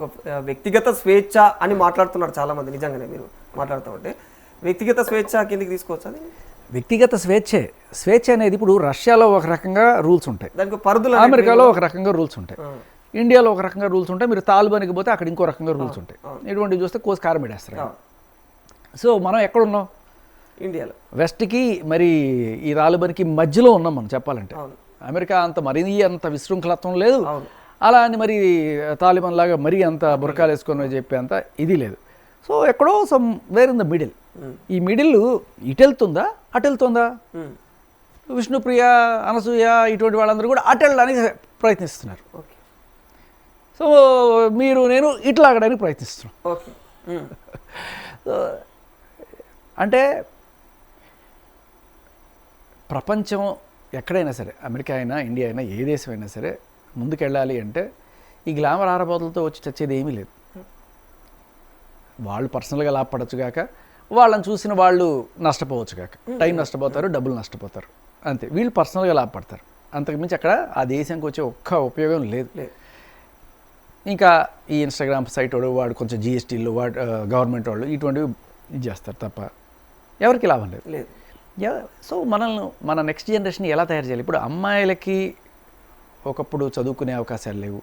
ఒక వ్యక్తిగత స్వేచ్ఛ అని మాట్లాడుతున్నారు చాలామంది. నిజంగానే మీరు మాట్లాడుతూ ఉంటే వ్యక్తిగత స్వేచ్ఛ కిందకి తీసుకోవచ్చు. అది వ్యక్తిగత స్వేచ్ఛ అనేది ఇప్పుడు రష్యాలో ఒక రకంగా రూల్స్ ఉంటాయి, దానికి పరుదులు అమెరికాలో ఒక రకంగా రూల్స్ ఉంటాయి, ఇండియాలో ఒక రకంగా రూల్స్ ఉంటాయి, మీరు తాలిబాన్కి పోతే అక్కడ ఇంకో రకంగా రూల్స్ ఉంటాయి. ఇటువంటివి చూస్తే కోసి కారం పెట్టేస్తారు. సో మనం ఎక్కడున్నాం? ఇండియాలో వెస్ట్కి మరి ఈ తాలిబాన్కి మధ్యలో ఉన్నాం మనం చెప్పాలంటే. అమెరికా అంత మరీ అంత విశృంఖలత్వం లేదు, అలా అని మరి తాలిబాన్ లాగా మరీ అంత బురకాలు వేసుకొని చెప్పే అంత ఇది లేదు. సో ఎక్కడో somewhere in the middle. ఈ మిడిల్ ఇటు వెళ్తుందా అటు వెళ్తుందా? విష్ణుప్రియ, అనసూయ ఇటువంటి వాళ్ళందరూ కూడా అటు వెళ్ళడానికి ప్రయత్నిస్తున్నారు. సో మీరు నేను ఇట్లా ఆగడానికి ప్రయత్నిస్తున్నాం. అంటే ప్రపంచం ఎక్కడైనా సరే, అమెరికా అయినా ఇండియా అయినా ఏ దేశం అయినా సరే ముందుకెళ్ళాలి అంటే ఈ గ్లామర్ ఆరబోతలతో వచ్చి చచ్చేది ఏమీ లేదు. వాళ్ళు పర్సనల్గా లాభపడచ్చు కాక, వాళ్ళని చూసిన వాళ్ళు నష్టపోవచ్చు కాక, టైం నష్టపోతారు, డబ్బులు నష్టపోతారు, అంతే. వీళ్ళు పర్సనల్గా లాభపడతారు, అంతకుమించి అక్కడ ఆ దేశానికి వచ్చే ఒక్క ఉపయోగం లేదు. ఇంకా ఈ ఇన్స్టాగ్రామ్ సైట్ వాడు కొంచెం జిఎస్టీలు వాడు గవర్నమెంట్ వాళ్ళు ఇటువంటివి ఇది చేస్తారు తప్ప ఎవరికి లాభం లేదు. సో మన నెక్స్ట్ జనరేషన్ ఎలా తయారు చేయాలి? ఇప్పుడు అమ్మాయిలకి ఒకప్పుడు చదువుకునే అవకాశాలు లేవు,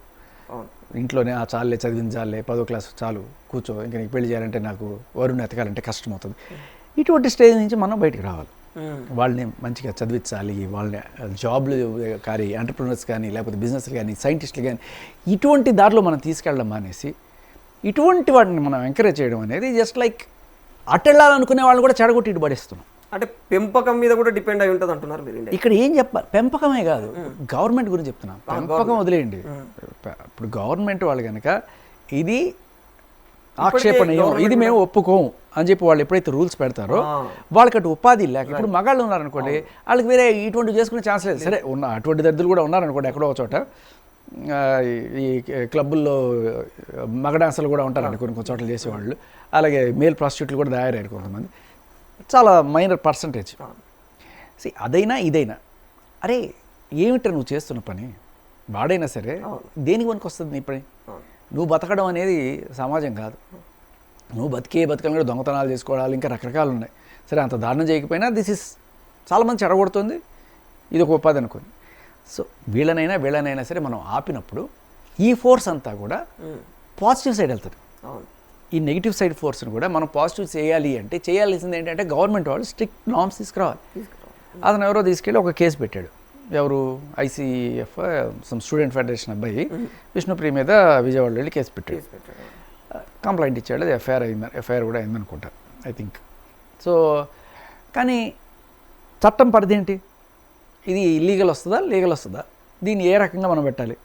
ఇంట్లోనే ఆ చాలే చదివించాలే, 10వ క్లాస్ చాలు కూర్చో, ఇంకా నీకు పెళ్లి చేయాలంటే నాకు వరుణ్ ఎతకాలంటే కష్టం అవుతుంది. ఇటువంటి స్టేజ్ నుంచి మనం బయటికి రావాలి. వాళ్ళని మంచిగా చదివించాలి, వాళ్ళని జాబ్లు కానీ ఎంటర్ప్రినర్స్ కానీ లేకపోతే బిజినెస్లు కానీ సైంటిస్టులు కానీ ఇటువంటి దారిలో మనం తీసుకెళ్ళడం మానేసి ఇటువంటి వాటిని మనం ఎంకరేజ్ చేయడం అనేది జస్ట్ లైక్ అటెళ్ళాలనుకునే వాళ్ళని కూడా చెడగొట్టి ఇటు పడేస్తున్నాం. అంటే పెంపకం మీద కూడా డిపెండ్ అయి ఉంటుంది అంటున్నారు మీరు. ఇక్కడ ఏం చెప్పాలి? పెంపకమే కాదు, గవర్నమెంట్ గురించి చెప్తున్నాం. పెంపకం వదిలేయండి. ఇప్పుడు గవర్నమెంట్ వాళ్ళు కనుక ఇది ఆక్షేపణీయం, ఇది మేము ఒప్పుకోం అని చెప్పి వాళ్ళు ఎప్పుడైతే రూల్స్ పెడతారో వాళ్ళకి అటు ఉపాధి లేక, ఇప్పుడు మగాళ్ళు ఉన్నారనుకోండి, వాళ్ళకి వేరే ఇటువంటి చేసుకునే ఛాన్స్ లేదు. సరే అటువంటి దరిద్రులు కూడా ఉన్నారనుకోండి ఎక్కడో ఒక చోట, ఈ క్లబ్బుల్లో మగ డాన్సర్లు కూడా ఉంటారండి కొన్ని చోట్ల చేసేవాళ్ళు, అలాగే మేల్ ప్రాస్టిట్యూట్లు కూడా తయారయ్యారు కొంతమంది, చాలా మైనర్ పర్సంటేజ్. అదైనా ఇదైనా అరే ఏమిటో నువ్వు చేస్తున్న పని, వాడైనా సరే దేనికి పనికి వస్తుంది నీ పని? నువ్వు బతకడం అనేది సమాజం కాదు, నువ్వు బతకడం కూడా దొంగతనాలు చేసుకోవడాలు ఇంకా రకరకాలు ఉన్నాయి. సరే అంత దారుణం చేయకపోయినా దిస్ ఇస్ చాలామంది చెడగొడుతుంది, ఇది ఒక ఉపాధి అనుకోండి. సో వీళ్ళనైనా సరే మనం ఆపినప్పుడు ఈ ఫోర్స్ అంతా కూడా పాజిటివ్ సైడ్ వెళ్తుంది. ఈ నెగిటివ్ సైడ్ ఫోర్స్ని కూడా మనం పాజిటివ్ చేయాలి అంటే చేయాల్సింది ఏంటంటే గవర్నమెంట్ వాళ్ళు స్ట్రిక్ట్ నార్మ్స్ తీసుకురావాలి. అతను ఎవరో తీసుకెళ్ళి ఒక కేసు పెట్టాడు, ఎవరు ICF సమ్ స్టూడెంట్ ఫెడరేషన్ అబ్బాయి విష్ణుప్రియ మీద విజయవాడలో వెళ్ళి కేసు పెట్టాడు, కంప్లైంట్ ఇచ్చాడు, అది ఎఫ్ఐఆర్ కూడా అయిందనుకుంటా ఐ థింక్. సో కానీ చట్టం పరిధి ఏంటి? ఇది లీగల్ వస్తుందా లీగల్ వస్తుందా, దీన్ని ఏ రకంగా మనం పెట్టాలి?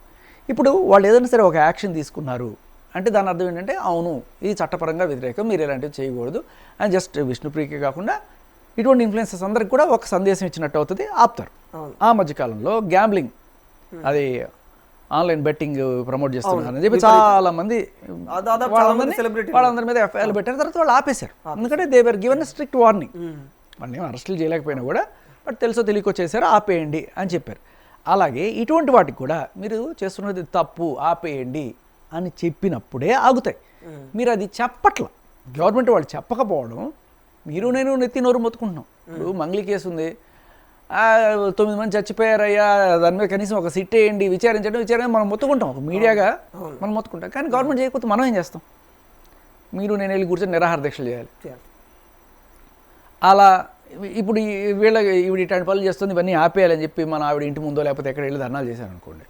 ఇప్పుడు వాళ్ళు ఏదైనా సరే ఒక యాక్షన్ తీసుకున్నారు అంటే దాని అర్థం ఏంటంటే అవును ఇది చట్టపరంగా వ్యతిరేకం, మీరు ఇలాంటివి చేయకూడదు అని జస్ట్ విష్ణుప్రియకే కాకుండా ఇటువంటి ఇన్ఫ్లుయెన్సర్స్ అందరికి కూడా ఒక సందేశం ఇచ్చినట్టు అవుతుంది, ఆపుతారు. ఆ మధ్యకాలంలో గ్యాంబ్లింగ్, అది ఆన్లైన్ బెట్టింగ్ ప్రమోట్ చేస్తున్నారని చెప్పి చాలా మంది వాళ్ళందరి మీద ఎఫ్ఐఆర్లు పెట్టారు. తర్వాత వాళ్ళు ఆపేశారు, ఎందుకంటే they were given strict warning. వాళ్ళని ఏమో అరెస్టులు చేయలేకపోయినా కూడా బట్ తెలుసో తెలియకో చేశారు, ఆపేయండి అని చెప్పారు. అలాగే ఇటువంటి వాటికి కూడా మీరు చేస్తున్నది తప్పు, ఆపేయండి అని చెప్పినప్పుడే ఆగుతాయి. మీరు అది చెప్పట్ల, గవర్నమెంట్ వాళ్ళు చెప్పకపోవడం, మీరు నేను నెత్తి నోరు మొత్తుకుంటున్నాం. ఇప్పుడు మంగ్లీ కేసు ఉంది, 9 మంది చచ్చిపోయారయ్యా, దాని మీద కనీసం ఒక సిట్ వేయండి, విచారించడం మనం మొత్తుకుంటాం, ఒక మీడియాగా మనం మొత్తుకుంటాం. కానీ గవర్నమెంట్ చేయకపోతే మనం ఏం చేస్తాం? మీరు నేను వెళ్ళి కూర్చొని నిరాహార దీక్షలు చేయాలి. అలా ఇప్పుడు ఈవిడ ఇట్లాంటి పనులు చేస్తుంది, ఇవన్నీ ఆపేయాలని చెప్పి మన ఆవిడ ఇంటి ముందో లేకపోతే ఎక్కడ వెళ్ళి ధర్నాలు చేశారనుకోండి,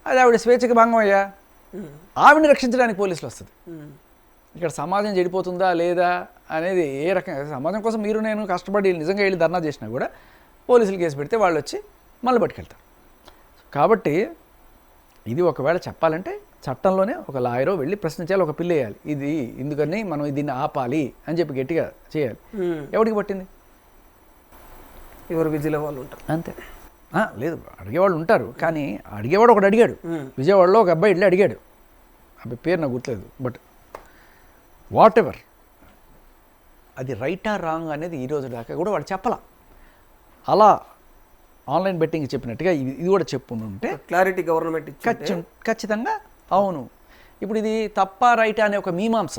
అది ఆవిడ స్వేచ్ఛకి భంగం అయ్యా, ఆవిడని రక్షించడానికి పోలీసులు వస్తుంది. ఇక్కడ సమాజం చెడిపోతుందా లేదా అనేది ఏ రకంగా, సమాజం కోసం మీరు నేను కష్టపడి నిజంగా వెళ్ళి ధర్నా చేసినా కూడా పోలీసులు కేసు పెడితే వాళ్ళు వచ్చి మళ్ళీ పట్టుకెళ్తారు. కాబట్టి ఇది ఒకవేళ చెప్పాలంటే చట్టంలోనే ఒక లాయరో వెళ్ళి ప్రశ్నించాలి, ఒక పిల్లి వేయాలి, ఇది ఎందుకని మనం దీన్ని ఆపాలి అని చెప్పి గట్టిగా చేయాలి. ఎవరికి పట్టింది? ఎవరు విజిల వాళ్ళు ఉంటారు అంతే. లేదు అడిగేవాళ్ళు ఉంటారు, కానీ అడిగేవాడు ఒకటి అడిగాడు, విజయవాడలో ఒక అబ్బాయి వెళ్ళి అడిగాడు, అబ్బాయి పేరు నాకు గుర్తులేదు, బట్ వాట్ ఎవర్ అది రైటా రాంగ్ అనేది ఈరోజు దాకా కూడా వాడు చెప్పాల. అలా ఆన్లైన్ బెట్టింగ్ చెప్పినట్టుగా ఇది కూడా చెప్పుంటే క్లారిటీ గవర్నమెంట్ ఖచ్చితంగా అవును ఇప్పుడు ఇది తప్ప రైట్ అనే ఒక మీమాంస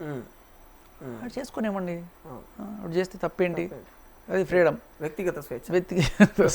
ఉమ్. అది చేసుకునేమండి, అది చేస్తే తప్పేంటి, అది ఫ్రీడమ్, వ్యక్తిగత స్వేచ్ఛ. వ్యక్తిగత